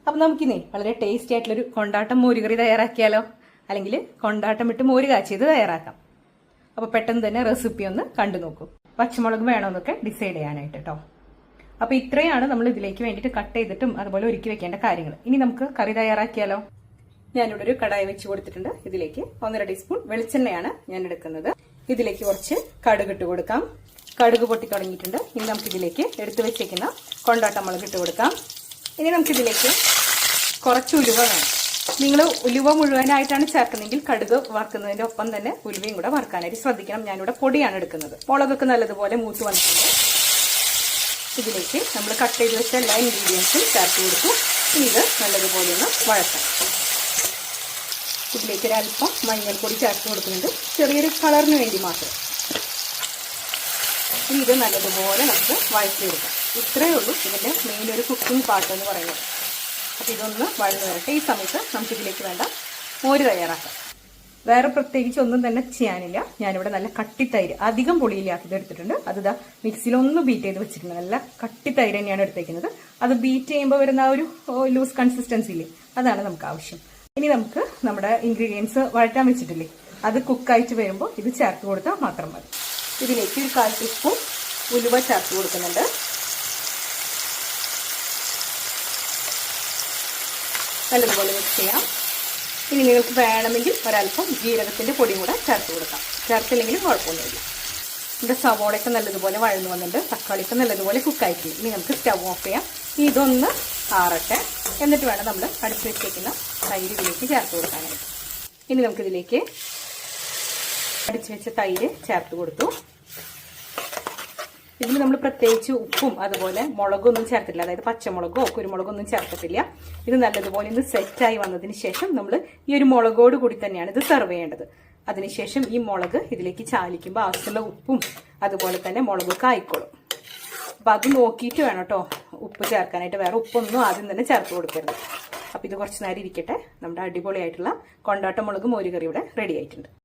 അപ്പം നമുക്കിന്നേ വളരെ ടേസ്റ്റി ആയിട്ടുള്ളൊരു കൊണ്ടാട്ടം മോരുകറി തയ്യാറാക്കിയാലോ, അല്ലെങ്കിൽ കൊണ്ടാട്ടം ഇട്ട് മോര് കാച്ചിയത് തയ്യാറാക്കാം. അപ്പോൾ പെട്ടെന്ന് തന്നെ റെസിപ്പി ഒന്ന് കണ്ടു നോക്കൂ. പച്ചമുളക് വേണമെന്നൊക്കെ ഡിസൈഡ് ചെയ്യാനായിട്ട് കേട്ടോ. അപ്പോൾ ഇത്രയാണ് നമ്മൾ ഇതിലേക്ക് വേണ്ടിയിട്ട് കട്ട് ചെയ്തിട്ടും അതുപോലെ ഒരുക്കി വെക്കേണ്ട കാര്യങ്ങൾ. ഇനി നമുക്ക് കറി തയ്യാറാക്കിയാലോ. ഞാനിവിടെ ഒരു കടായി വെച്ച് കൊടുത്തിട്ടുണ്ട്. ഇതിലേക്ക് 1.5 ടീസ്പൂൺ വെളിച്ചെണ്ണയാണ് ഞാൻ എടുക്കുന്നത്. ഇതിലേക്ക് കുറച്ച് കടുക് ഇട്ട് കൊടുക്കാം. കടുക് പൊട്ടി തുടങ്ങിയിട്ടുണ്ട്. ഇനി നമുക്കിതിലേക്ക് എടുത്തു വെച്ചേക്കുന്ന കൊണ്ടാട്ടം മുളക് ഇട്ട് കൊടുക്കാം. ഇനി നമുക്കിതിലേക്ക് കുറച്ച് ഉലുവ വേണം. നിങ്ങൾ ഉലുവ മുഴുവനായിട്ടാണ് ചേർക്കുന്നതെങ്കിൽ കടുക് വറുക്കുന്നതിന്റെ ഒപ്പം തന്നെ ഉലുവയും കൂടെ വറുക്കാനായിട്ട് ശ്രദ്ധിക്കണം. ഞാനിവിടെ പൊടിയാണ് എടുക്കുന്നത്. മുളകൊക്കെ നല്ലതുപോലെ മൂത്ത് വന്നിട്ടുണ്ട്. ഇതിലേക്ക് നമ്മൾ കട്ട് ചെയ്ത് വെച്ച എല്ലാ ഇൻഗ്രീഡിയൻസും ചേർത്ത് കൊടുത്തു. ഇനി ഇത് നല്ലതുപോലെ ഒന്ന് വഴക്കാം. ഇതിലേക്ക് ഒരല്പം മഞ്ഞൾപ്പൊടി ചേർത്ത് കൊടുക്കുന്നുണ്ട്, ചെറിയൊരു കളറിന് വേണ്ടി മാത്രം. ഇനി ഇത് നല്ലതുപോലെ നമുക്ക് വഴറ്റിയെടുക്കാം. ഇത്രയേ ഉള്ളൂ ഇതിന്റെ മെയിൻ ഒരു കുക്കിംഗ് പാർട്ട് എന്ന് പറയുന്നത്. അപ്പം ഇതൊന്ന് വഴന്നു വരട്ടെ. ഈ സമയത്ത് നമുക്കിതിലേക്ക് വേണ്ട മോര് തയ്യാറാക്കാം. വേറെ പ്രത്യേകിച്ച് ഒന്നും തന്നെ ചെയ്യാനില്ല. ഞാനിവിടെ നല്ല കട്ടിത്തൈര്, അധികം പുളിയില്ലാത്തത് എടുത്തിട്ടുണ്ട്. അത് ഇതാ മിക്സിയിലൊന്ന് ബീറ്റ് ചെയ്ത് വെച്ചിട്ടുണ്ട്. നല്ല കട്ടിത്തൈര് തന്നെയാണ് എടുത്തേക്കുന്നത്. അത് ബീറ്റ് ചെയ്യുമ്പോൾ വരുന്ന ആ ഒരു ലൂസ് കൺസിസ്റ്റൻസിയില്ലേ, അതാണ് നമുക്ക് ആവശ്യം. ഇനി നമുക്ക് നമ്മുടെ ഇൻഗ്രീഡിയൻസ് വഴറ്റാൻ വെച്ചിട്ടില്ലേ, അത് കുക്കായിട്ട് വരുമ്പോൾ ഇത് ചേർത്ത് കൊടുത്താൽ മാത്രം മതി. ഇതിലേക്ക് ഒരു 1/4 ടീസ്പൂൺ ഉലുവ ചേർത്ത് കൊടുക്കുന്നുണ്ട്. നല്ലതുപോലെ മിക്സ് ചെയ്യാം. ഇനി നിങ്ങൾക്ക് വേണമെങ്കിൽ ഒരല്പം ജീരകത്തിന്റെ പൊടിയും കൂടെ ചേർത്ത് കൊടുക്കാം. ചേർത്തില്ലെങ്കിലും കുഴപ്പമൊന്നുമില്ല. ഇവിടെ സവോളയൊക്കെ നല്ലതുപോലെ വഴന്നു വന്നിട്ടുണ്ട്. തക്കാളിയൊക്കെ നല്ലതുപോലെ കുക്കായിട്ടില്ല. ഇനി നമുക്ക് സ്റ്റവ് ഓഫ് ചെയ്യാം. ഇതൊന്ന് ആറട്ടെ. എന്നിട്ട് വേണം നമ്മൾ അടുപ്പ് വെച്ചേക്കുന്ന തൈര് ഇതിലേക്ക് ചേർത്ത് കൊടുക്കാനായിട്ട്. ഇനി നമുക്കിതിലേക്ക് അടിച്ചു വെച്ച തൈര് ചേർത്ത് കൊടുത്തു. ഇതിൽ നമ്മൾ പ്രത്യേകിച്ച് ഉപ്പും അതുപോലെ മുളകൊന്നും ചേർത്തില്ല, അതായത് പച്ചമുളകോ കുരുമുളകോ ഒന്നും ചേർത്തിട്ടില്ല. ഇത് നല്ലതുപോലെ ഇത് സെറ്റായി വന്നതിന് ശേഷം നമ്മൾ ഈ ഒരു മുളകോട് കൂടി തന്നെയാണ് ഇത് സെർവ് ചെയ്യേണ്ടത്. അതിനുശേഷം ഈ മുളക് ഇതിലേക്ക് ചാലിക്കുമ്പോൾ ആവശ്യമുള്ള ഉപ്പും അതുപോലെ തന്നെ മുളകൊക്കെ ആയിക്കോളും. അപ്പം അത് നോക്കിയിട്ട് വേണം കേട്ടോ ഉപ്പ് ചേർക്കാനായിട്ട്. വേറെ ഉപ്പൊന്നും ആദ്യം തന്നെ ചേർത്ത് കൊടുക്കരുത്. അപ്പം ഇത് കുറച്ച് നേരം ഇരിക്കട്ടെ. നമ്മുടെ അടിപൊളിയായിട്ടുള്ള കൊണ്ടാട്ടം മുളക് മോരുകറി ഇവിടെ റെഡി ആയിട്ടുണ്ട്.